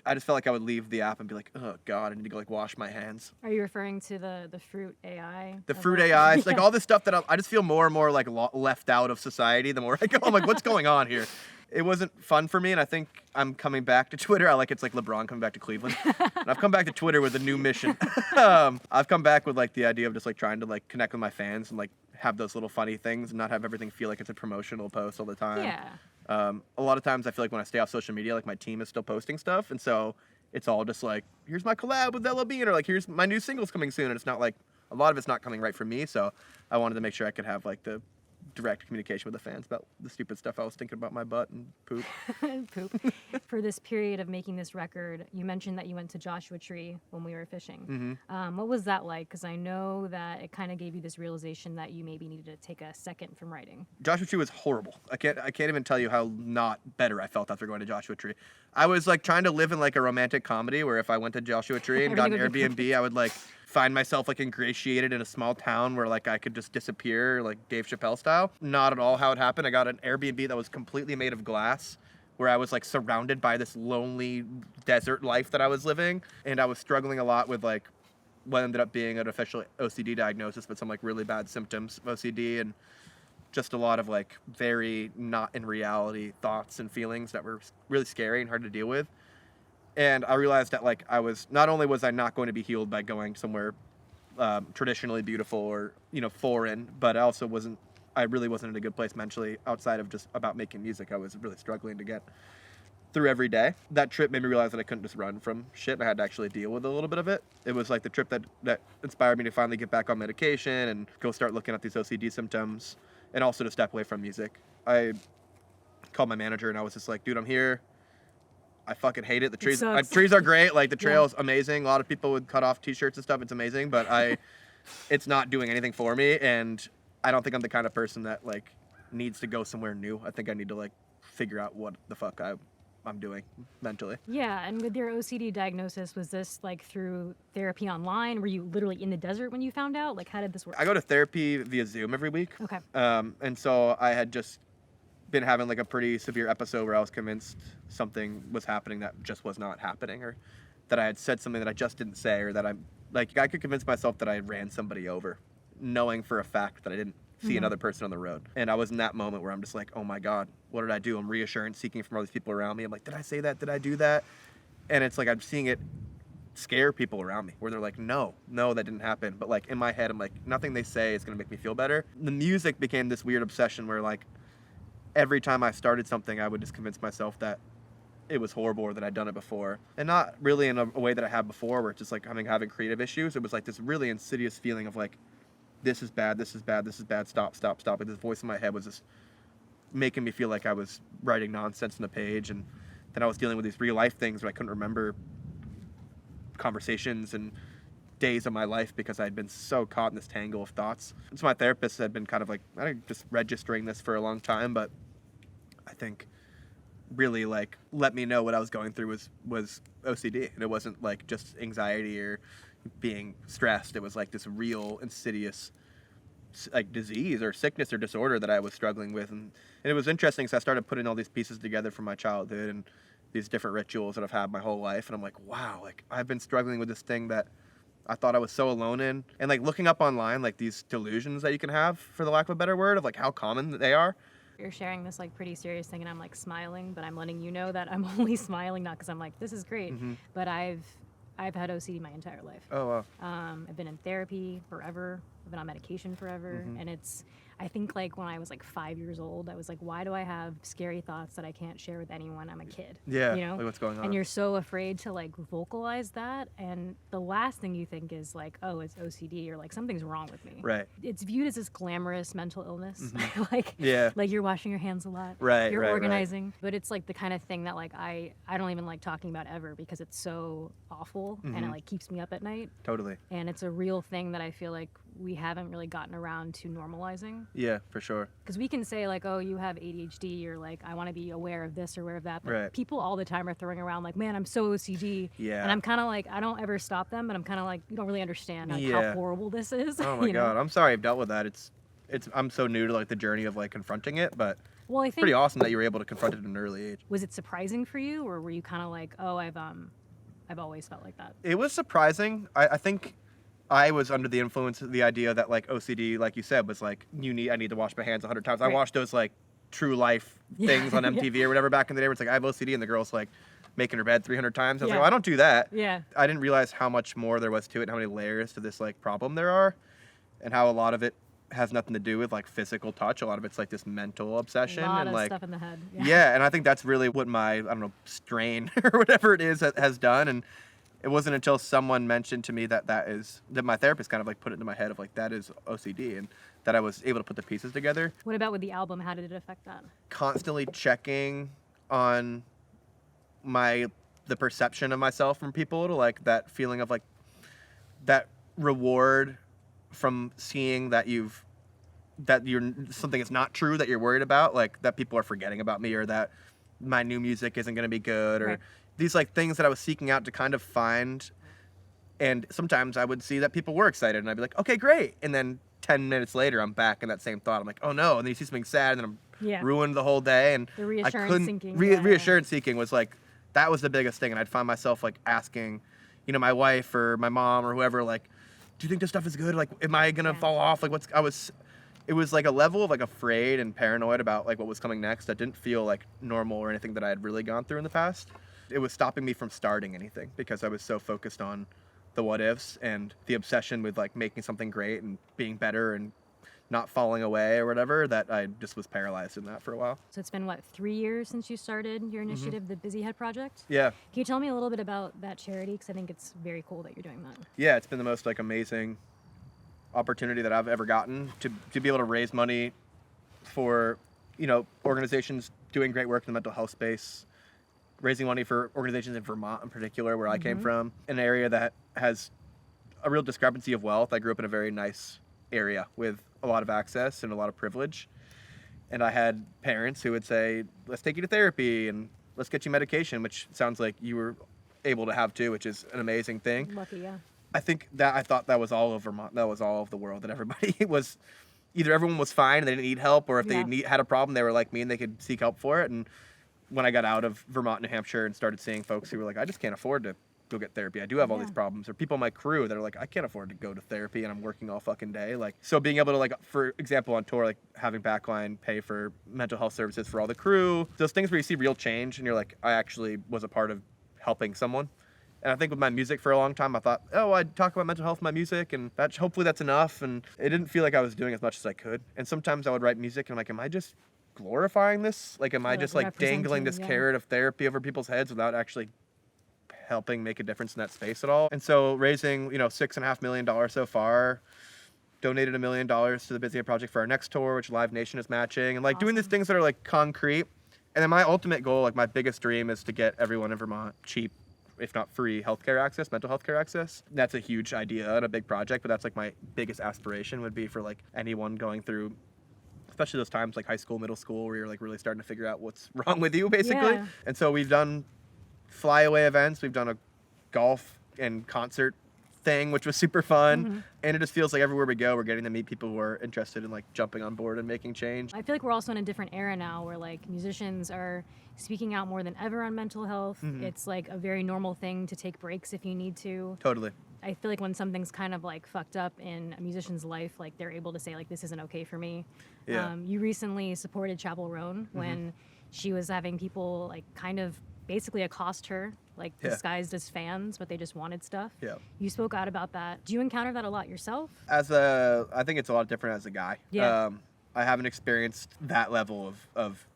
I just felt like I would leave the app and be like, oh God, I need to go like wash my hands. Are you referring to the fruit AI? The fruit AI, like all this stuff that I just feel more and more like left out of society the more I go. I'm like, what's going on here? It wasn't fun for me, and I think I'm coming back to Twitter. It's like LeBron coming back to Cleveland. And I've come back to Twitter with a new mission. I've come back with like the idea of just like trying to like connect with my fans and like have those little funny things and not have everything feel like it's a promotional post all the time. Yeah. A lot of times I feel like when I stay off social media, like my team is still posting stuff, and so it's all just like, here's my collab with Ella Bean, or like here's my new singles coming soon, and it's not like a lot of it's not coming right from me. So I wanted to make sure I could have like the direct communication with the fans about the stupid stuff I was thinking about my butt and poop. Poop. For this period of making this record, you mentioned that you went to Joshua Tree when we were fishing. What was that like? Because I know that it kind of gave you this realization that you maybe needed to take a second from writing. Joshua Tree was horrible. I can't even tell you how not better I felt after going to Joshua Tree. I was like trying to live in like a romantic comedy where if I went to Joshua Tree and got an Airbnb, I would like find myself like ingratiated in a small town where like I could just disappear like Dave Chappelle style. Not at all how it happened. I got an Airbnb that was completely made of glass where I was like surrounded by this lonely desert life that I was living. And I was struggling a lot with like what ended up being an official OCD diagnosis, but some like really bad symptoms of OCD and just a lot of like very not in reality thoughts and feelings that were really scary and hard to deal with. And I realized that like not only was I not going to be healed by going somewhere traditionally beautiful or, foreign, but I really wasn't in a good place mentally outside of just about making music. I was really struggling to get through every day. That trip made me realize that I couldn't just run from shit. I had to actually deal with a little bit of it. It was like the trip that inspired me to finally get back on medication and go start looking at these OCD symptoms and also to step away from music. I called my manager and I was just like, dude, I'm here. I fucking hate it. The trees are great. Like the trail's amazing. A lot of people would cut off t-shirts and stuff. It's amazing, but it's not doing anything for me. And I don't think I'm the kind of person that like needs to go somewhere new. I think I need to like figure out what the fuck I'm doing mentally. Yeah, and with your OCD diagnosis, was this like through therapy online? Were you literally in the desert when you found out? Like, how did this work? I go to therapy via Zoom every week. Okay. And so I had just been having like a pretty severe episode where I was convinced something was happening that just was not happening, or that I had said something that I just didn't say, or that I could convince myself that I ran somebody over, knowing for a fact that I didn't see another person on the road. And I was in that moment where I'm just like, oh my God, what did I do? I'm reassurance seeking from all these people around me. I'm like, did I say that? Did I do that? And it's like I'm seeing it scare people around me, where they're like, no, that didn't happen. But like in my head, I'm like, nothing they say is gonna make me feel better. The music became this weird obsession where like every time I started something, I would just convince myself that it was horrible or that I'd done it before. And not really in a way that I had before, where it's just like having creative issues. It was like this really insidious feeling of like, this is bad, this is bad, this is bad, stop. And this voice in my head was just making me feel like I was writing nonsense on the page, and then I was dealing with these real life things where I couldn't remember conversations and days of my life because I'd been so caught in this tangle of thoughts. So my therapist had been kind of like, I think, just registering this for a long time, but I think really like let me know what I was going through was OCD, and it wasn't like just anxiety or being stressed. It was like this real insidious like disease or sickness or disorder that I was struggling with, and it was interesting because I started putting all these pieces together from my childhood and these different rituals that I've had my whole life, and I'm like, wow, like I've been struggling with this thing that I thought I was so alone in, and like looking up online like these delusions that you can have, for the lack of a better word, of like how common they are. You're sharing this like pretty serious thing, and I'm like smiling, but I'm letting you know that I'm only smiling not because I'm like, this is great, but I've had OCD my entire life. Oh wow. I've been in therapy forever. I've been on medication forever, and I think like when I was like 5 years old, I was like, why do I have scary thoughts that I can't share with anyone? I'm a kid. Yeah. You know? Like what's going on? And you're so afraid to like vocalize that, and the last thing you think is like, oh, it's OCD, or like something's wrong with me. Right. It's viewed as this glamorous mental illness. like you're washing your hands a lot. Right. You're right, organizing. Right. But it's like the kind of thing that like I don't even like talking about ever because it's so awful and it like keeps me up at night. Totally. And it's a real thing that I feel like we haven't really gotten around to normalizing. Yeah, for sure. Because we can say like, oh, you have ADHD, or like, I want to be aware of this or aware of that. But right. people all the time are throwing around like, man, I'm so OCD. Yeah. And I'm kind of like, I don't ever stop them, but I'm kind of like, you don't really understand like how horrible this is. Oh my God. I'm sorry I've dealt with that. It's I'm so new to like the journey of like confronting it, but well, I think it's pretty awesome that you were able to confront it at an early age. Was it surprising for you, or were you kind of like, oh, I've always felt like that? It was surprising. I think I was under the influence of the idea that like OCD, like you said, was like I need to wash my hands 100 times. Right. I watched those like true life things on MTV or whatever back in the day where it's like I have OCD and the girl's like making her bed 300 times. I was like, well, I don't do that. Yeah. I didn't realize how much more there was to it and how many layers to this like problem there are, and how a lot of it has nothing to do with like physical touch. A lot of it's like this mental obsession a lot and of like stuff in the head. Yeah, and I think that's really what my I don't know strain or whatever it is has done. And it wasn't until someone mentioned to me that my therapist kind of like put it into my head of like that is OCD, and that I was able to put the pieces together. What about with the album? How did it affect that? Constantly checking on the perception of myself from people, to like that feeling of like that reward from seeing that you're something is not true that you're worried about, like that people are forgetting about me, or that my new music isn't going to be good, or right. These like things that I was seeking out to kind of find. And sometimes I would see that people were excited and I'd be like, okay, great. And then 10 minutes later, I'm back in that same thought. I'm like, oh no. And then you see something sad and then I'm ruined the whole day. And the reassurance seeking. Reassurance seeking was like, that was the biggest thing. And I'd find myself like asking, my wife or my mom or whoever, like, do you think this stuff is good? Like, am I going to fall off? Like it was like a level of like afraid and paranoid about like what was coming next that didn't feel like normal or anything that I had really gone through in the past. It was stopping me from starting anything because I was so focused on the what ifs and the obsession with like making something great and being better and not falling away or whatever, that I just was paralyzed in that for a while. So it's been, 3 years since you started your initiative, the Busy Head Project? Yeah. Can you tell me a little bit about that charity? Because I think it's very cool that you're doing that. Yeah, it's been the most like amazing opportunity that I've ever gotten to be able to raise money for, organizations doing great work in the mental health space, raising money for organizations in Vermont in particular, where I came from, an area that has a real discrepancy of wealth. I grew up in a very nice area with a lot of access and a lot of privilege. And I had parents who would say, let's take you to therapy and let's get you medication, which sounds like you were able to have too, which is an amazing thing. Lucky, yeah. I thought that was all of Vermont. That was all of the world, that everybody was, either everyone was fine and they didn't need help, or if they had a problem, they were like me and they could seek help for it. And when I got out of Vermont, New Hampshire, and started seeing folks who were like, I just can't afford to go get therapy. I do have all these problems. Or people on my crew that are like, I can't afford to go to therapy and I'm working all fucking day. Like, so being able to, like, for example, on tour, like having Backline pay for mental health services for all the crew, those things where you see real change and you're like, I actually was a part of helping someone And I think with my music for a long time, I thought, oh, I'd talk about mental health in my music, and hopefully that's enough. And it didn't feel like I was doing as much as I could. And sometimes I would write music, and I'm like, am I just glorifying this? Like, am I just like dangling this carrot of therapy over people's heads without actually helping make a difference in that space at all? And so raising, $6.5 million so far, donated $1 million to the Busy Project for our next tour, which Live Nation is matching, and like doing these things that are like concrete. And then my ultimate goal, like my biggest dream, is to get everyone in Vermont cheap, if not free, healthcare access, mental health care access. That's a huge idea and a big project, but that's like my biggest aspiration would be for like anyone going through, especially those times like high school, middle school, where you're like really starting to figure out what's wrong with you, basically. Yeah. And so we've done flyaway events, we've done a golf and concert thing, which was super fun. And it just feels like everywhere we go, we're getting to meet people who are interested in like jumping on board and making change. I feel like we're also in a different era now where like musicians are speaking out more than ever on mental health. It's like a very normal thing to take breaks if you need to. Totally. I feel like when something's kind of like fucked up in a musician's life, like they're able to say like, this isn't okay for me. Yeah. You recently supported Chapel Roan when she was having people like kind of basically accost her, like disguised as fans, but they just wanted stuff. Yeah. You spoke out about that. Do you encounter that a lot yourself? I think it's a lot different as a guy. Yeah. I haven't experienced that level of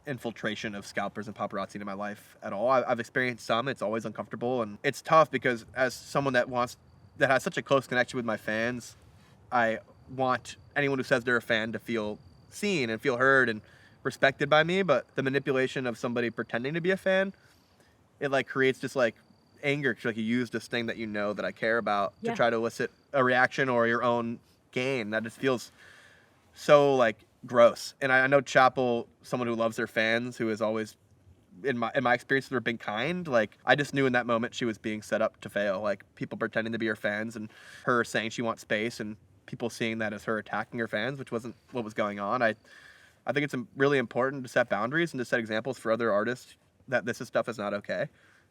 infiltration of scalpers and paparazzi in my life at all. I've experienced some. It's always uncomfortable, and it's tough because as someone that has such a close connection with my fans, I want anyone who says they're a fan to feel seen and feel heard and respected by me. But the manipulation of somebody pretending to be a fan, it like creates just like anger, because like you use this thing that that I care about to try to elicit a reaction or your own gain. That just feels so like gross. And I know Chapel, someone who loves their fans, who is always in my experience, they've been kind. Like I just knew in that moment she was being set up to fail. Like people pretending to be her fans and her saying she wants space and people seeing that as her attacking her fans, which wasn't what was going on. I think it's really important to set boundaries and to set examples for other artists that this stuff is not okay.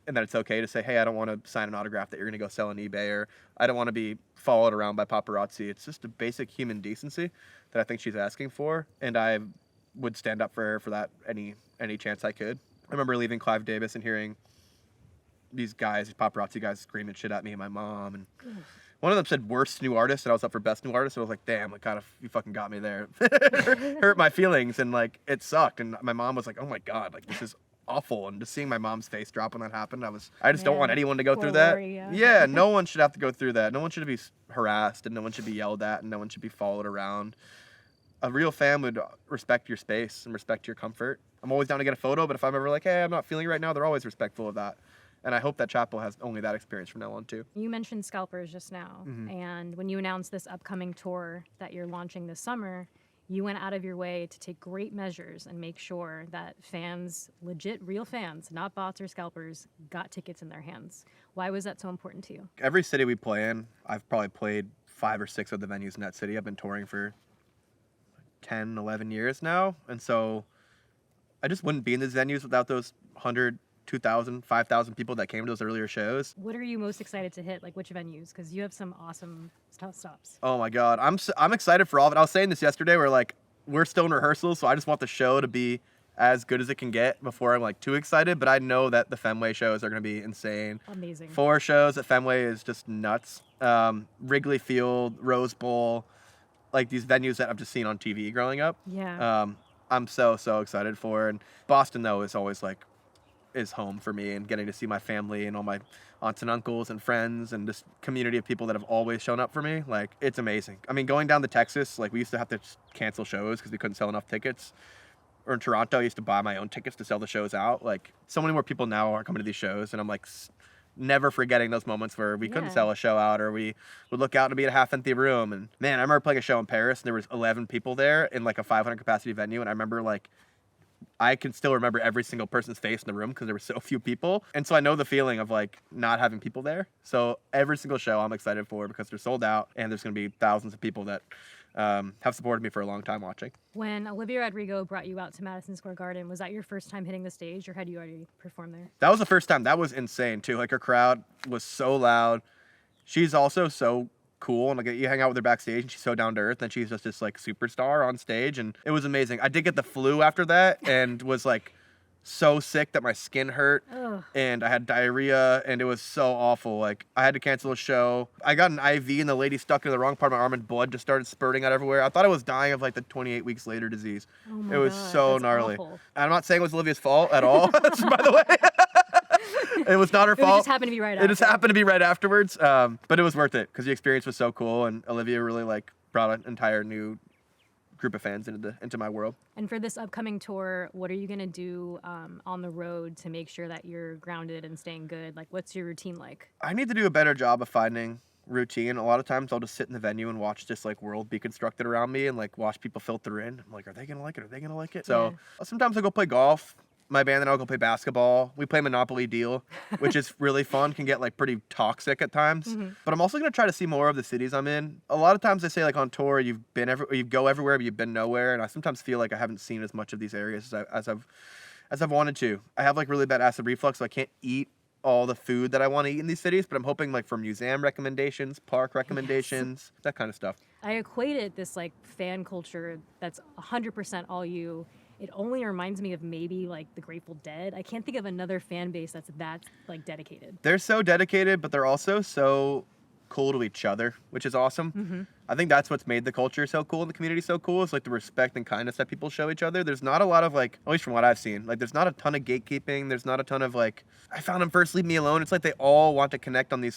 And that it's okay to say, hey, I don't want to sign an autograph that you're going to go sell on eBay, or I don't want to be followed around by paparazzi. It's just a basic human decency that I think she's asking for. And I would stand up for her for that any chance I could. I remember leaving Clive Davis and hearing these paparazzi guys screaming shit at me and my mom. And one of them said worst new artist, and I was up for best new artist. And I was like, damn, like kind of, you fucking got me there. Hurt my feelings, and like it sucked. And my mom was like, oh my God, like this is awful. And just seeing my mom's face drop when that happened, I just don't want anyone to go through that. Yeah, no one should have to go through that. No one should be harassed, and no one should be yelled at, and no one should be followed around. A real fan would respect your space and respect your comfort. I'm always down to get a photo, but if I'm ever like, hey, I'm not feeling it right now, they're always respectful of that. And I hope that Chapel has only that experience from now on too. You mentioned scalpers just now, and when you announced this upcoming tour that you're launching this summer, you went out of your way to take great measures and make sure that fans, legit real fans, not bots or scalpers, got tickets in their hands. Why was that so important to you? Every city we play in, I've probably played 5 or 6 of the venues in that city. I've been touring for 10, 11 years now. And so I just wouldn't be in these venues without those 100, 2,000, 5,000 people that came to those earlier shows. What are you most excited to hit? Like which venues? Because you have some awesome stops. Oh my God. I'm excited for all of it. I was saying this yesterday, we're still in rehearsals, so I just want the show to be as good as it can get before I'm like too excited. But I know that the Fenway shows are going to be insane. Amazing. 4 shows at Fenway is just nuts. Wrigley Field, Rose Bowl, like these venues that I've just seen on TV growing up. Yeah. I'm so excited for. And Boston though is always is home for me, and getting to see my family and all my aunts and uncles and friends and this community of people that have always shown up for me. Like it's amazing. I mean, going down to Texas, like we used to have to cancel shows because we couldn't sell enough tickets. Or in Toronto, I used to buy my own tickets to sell the shows out. Like so many more people now are coming to these shows, and I'm like never forgetting those moments where we couldn't sell a show out, or we would look out to be at a half empty room. And man, I remember playing a show in Paris and there was 11 people there in like a 500 capacity venue. And I remember I can still remember every single person's face in the room because there were so few people. And so I know the feeling of like not having people there. So every single show I'm excited for because they're sold out, and there's going to be thousands of people that have supported me for a long time watching. When Olivia Rodrigo brought you out to Madison Square Garden, was that your first time hitting the stage, or had you already performed there? That was the first time. That was insane too. Like her crowd was so loud. She's also so cool, and like you hang out with her backstage and she's so down to earth, and she's just this like superstar on stage, and it was amazing. I did get the flu after that and was like so sick that my skin hurt. Ugh. And I had diarrhea, and it was so awful. Like, I had to cancel a show. I got an IV, and the lady stuck it in the wrong part of my arm, and blood just started spurting out everywhere. I thought I was dying of, like, the 28 weeks later disease. Oh my It was God, so that's gnarly. awful. And I'm not saying it was Olivia's fault at all, by the way. It was not her It fault. just happened to be right It just after. happened to be right afterwards. But it was worth it, because the experience was so cool, and Olivia really, like, brought an entire new group of fans into my world. And for this upcoming tour, what are you gonna do on the road to make sure that you're grounded and staying good? Like, what's your routine like? I need to do a better job of finding routine. A lot of times I'll just sit in the venue and watch this like world be constructed around me and like watch people filter in. I'm like, are they gonna like it? Are they gonna like it? So sometimes I'll go play golf. My band and I'll go play basketball. We play Monopoly Deal, which is really fun, can get like pretty toxic at times. But I'm also gonna try to see more of the cities I'm in. A lot of times they say like on tour you go everywhere, but you've been nowhere. And I sometimes feel like I haven't seen as much of these areas as I've wanted to. I have like really bad acid reflux, so I can't eat all the food that I want to eat in these cities. But I'm hoping like for museum recommendations, park recommendations, that kind of stuff. I equated this like fan culture that's 100% all you. It only reminds me of maybe like the Grateful Dead. I can't think of another fan base that's that like dedicated. They're so dedicated, but they're also so cool to each other, which is awesome. I think that's what's made the culture so cool and the community so cool, is like the respect and kindness that people show each other. There's not a lot of like, at least from what I've seen, like there's not a ton of gatekeeping. There's not a ton of like, I found him first, leave me alone. It's like they all want to connect on the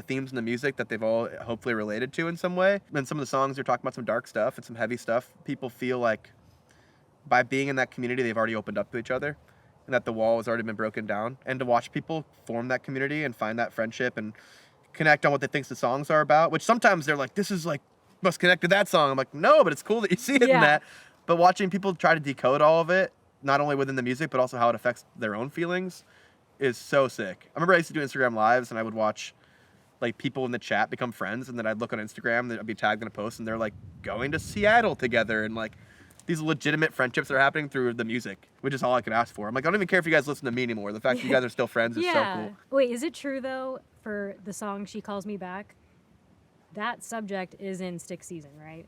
themes and the music that they've all hopefully related to in some way. And some of the songs are talking about some dark stuff and some heavy stuff. People feel like by being in that community, they've already opened up to each other and that the wall has already been broken down. And to watch people form that community and find that friendship and connect on what they think the songs are about, which sometimes they're like, this is like, must connect to that song. I'm like, no, but it's cool that you see it in that. But watching people try to decode all of it, not only within the music, but also how it affects their own feelings, is so sick. I remember I used to do Instagram lives and I would watch like people in the chat become friends, and then I'd look on Instagram, and I'd be tagged in a post and they're like going to Seattle together, and like these legitimate friendships are happening through the music, which is all I could ask for. I'm like, I don't even care if you guys listen to me anymore. The fact that you guys are still friends is so cool. Wait, is it true though, for the song She Calls Me Back, that subject is in Stick Season, right?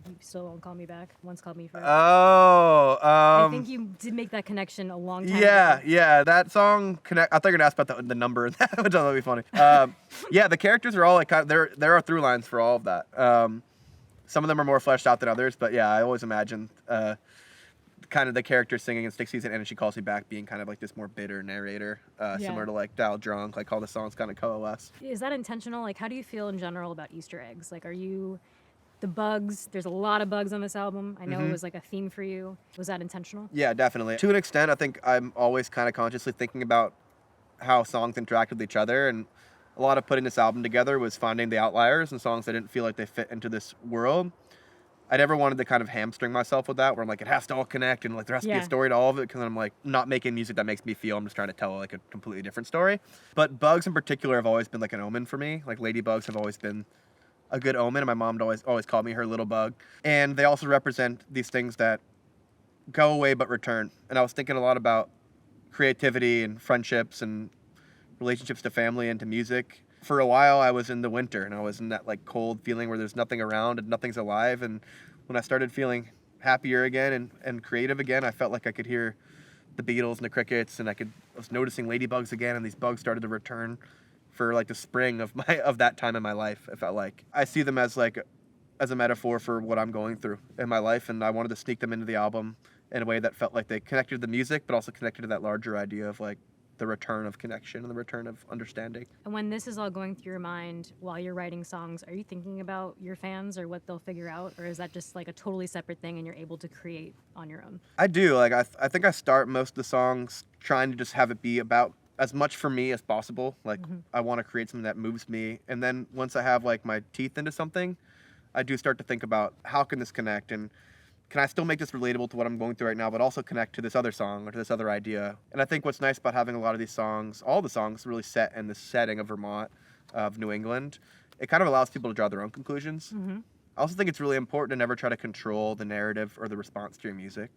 You still won't call me back? Once called me first. I think you did make that connection a long time ago. Yeah, that song connect. I thought you were gonna ask about the number in that, which I thought would be funny. Yeah, the characters are all like there are through lines for all of that. Some of them are more fleshed out than others, but yeah, I always imagined kind of the character singing in Stick Season and She Calls Me Back being kind of like this more bitter narrator, similar to like Dial Drunk, like all the songs kind of coalesce. Is that intentional? Like, how do you feel in general about Easter eggs? Like, are you the bugs? There's a lot of bugs on this album. I know it was like a theme for you. Was that intentional? Yeah, definitely. To an extent, I think I'm always kind of consciously thinking about how songs interact with each other, and a lot of putting this album together was finding the outliers and songs that didn't feel like they fit into this world. I never wanted to kind of hamstring myself with that, where I'm like, it has to all connect and like there has to be a story to all of it, because I'm like not making music that makes me feel. I'm just trying to tell like a completely different story. But bugs in particular have always been like an omen for me. Like ladybugs have always been a good omen, and my mom always called me her little bug. And they also represent these things that go away but return. And I was thinking a lot about creativity and friendships and relationships to family and to music. For a while, I was in the winter, and I was in that like cold feeling where there's nothing around and nothing's alive. And when I started feeling happier again and creative again, I felt like I could hear the Beatles and the Crickets, and I was noticing ladybugs again, and these bugs started to return for like the spring of that time in my life. It felt like I see them as a metaphor for what I'm going through in my life, and I wanted to sneak them into the album in a way that felt like they connected to the music, but also connected to that larger idea of like the return of connection and the return of understanding. And when this is all going through your mind while you're writing songs, are you thinking about your fans or what they'll figure out? Or is that just like a totally separate thing and you're able to create on your own? I do. Like, I think I start most of the songs trying to just have it be about as much for me as possible. Like, I want to create something that moves me. And then once I have like my teeth into something, I do start to think about how can this connect, and can I still make this relatable to what I'm going through right now, but also connect to this other song or to this other idea? And I think what's nice about having a lot of these songs, all the songs really set in the setting of Vermont, of New England, it kind of allows people to draw their own conclusions. I also think it's really important to never try to control the narrative or the response to your music.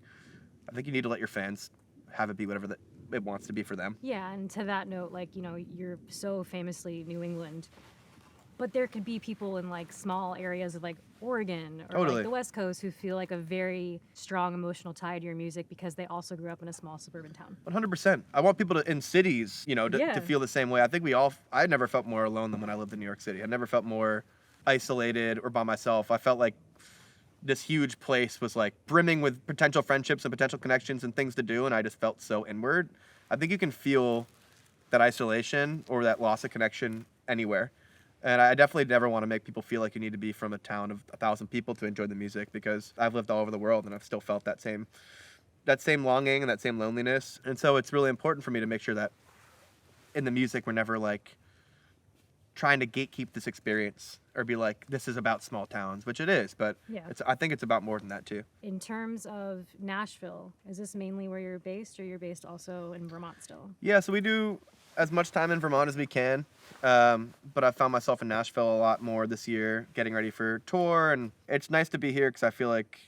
I think you need to let your fans have it be whatever it wants to be for them. Yeah, and to that note, like, you know, you're so famously New England, but there could be people in like small areas of like Oregon or Totally. like the West Coast who feel like a very strong emotional tie to your music because they also grew up in a small suburban town. 100%. I want people in cities, you know, to Yeah. feel the same way. I think I never felt more alone than when I lived in New York City. I never felt more isolated or by myself. I felt like this huge place was like brimming with potential friendships and potential connections and things to do, and I just felt so inward. I think you can feel that isolation or that loss of connection anywhere. And I definitely never want to make people feel like you need to be from a town of 1,000 people to enjoy the music, because I've lived all over the world and I've still felt that same longing and that same loneliness. And so it's really important for me to make sure that in the music we're never like trying to gatekeep this experience or be like, this is about small towns, which it is, but Yeah. I think it's about more than that too. In terms of Nashville, is this mainly where you're based, or you're based also in Vermont still? Yeah, so we do as much time in Vermont as we can, but I found myself in Nashville a lot more this year, getting ready for tour, and it's nice to be here because I feel like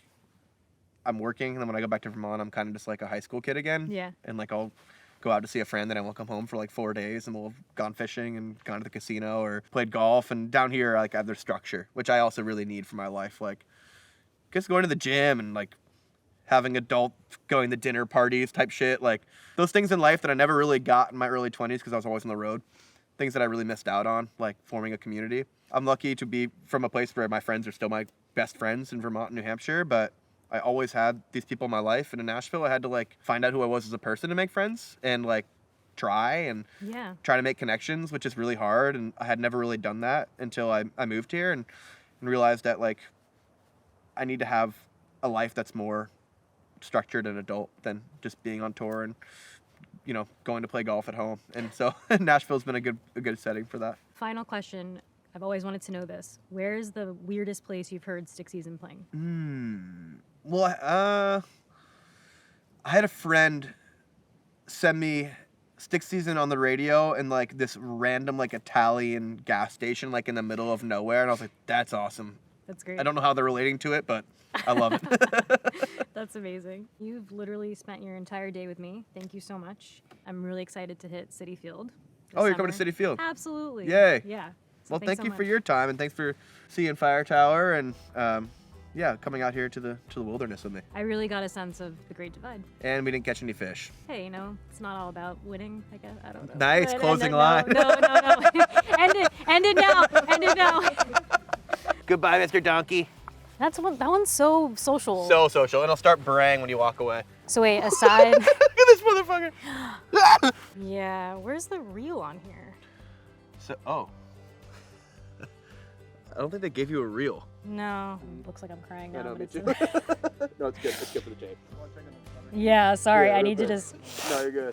I'm working, and then when I go back to Vermont, I'm kind of just like a high school kid again. Yeah. And like I'll go out to see a friend, and I won't come home for like 4 days, and we'll have gone fishing and gone to the casino or played golf. And down here, like I have their structure, which I also really need for my life. Like just going to the gym and like having adult going to dinner parties type shit. Like those things in life that I never really got in my early 20s because I was always on the road. Things that I really missed out on, like forming a community. I'm lucky to be from a place where my friends are still my best friends in Vermont and New Hampshire, but I always had these people in my life. And in Nashville, I had to like find out who I was as a person to make friends and like try to make connections, which is really hard. And I had never really done that until I moved here and realized that like I need to have a life that's more structured and adult than just being on tour and, you know, going to play golf at home. And so Nashville's been a good setting for that. Final question. I've always wanted to know this. Where is the weirdest place you've heard Stick Season playing? Well, I had a friend send me Stick Season on the radio in like this random like Italian gas station like in the middle of nowhere, and I was like, that's awesome. That's great. I don't know how they're relating to it, but I love it. That's amazing. You've literally spent your entire day with me. Thank you so much. I'm really excited to hit Citi Field. Oh, you're coming to Citi Field? Absolutely. Yay. Yeah. So Well, thanks thank so you for much. your time, and thanks for seeing Fire Tower and coming out here to the wilderness with me. I really got a sense of the Great Divide. And we didn't catch any fish. Hey, you know, it's not all about winning, I guess. I don't know. Nice But- closing no, line. No. End it now. End it now. Goodbye, Mr. Donkey. That one's so social. So social, and I'll start braying when you walk away. So wait, aside. Look at this motherfucker. Yeah, where's the reel on here? I don't think they gave you a reel. No, looks like I'm crying now. I know, but me it's too. a- No, it's good. It's good for the tape. Yeah, sorry. Yeah, I need to real just. No, you're good.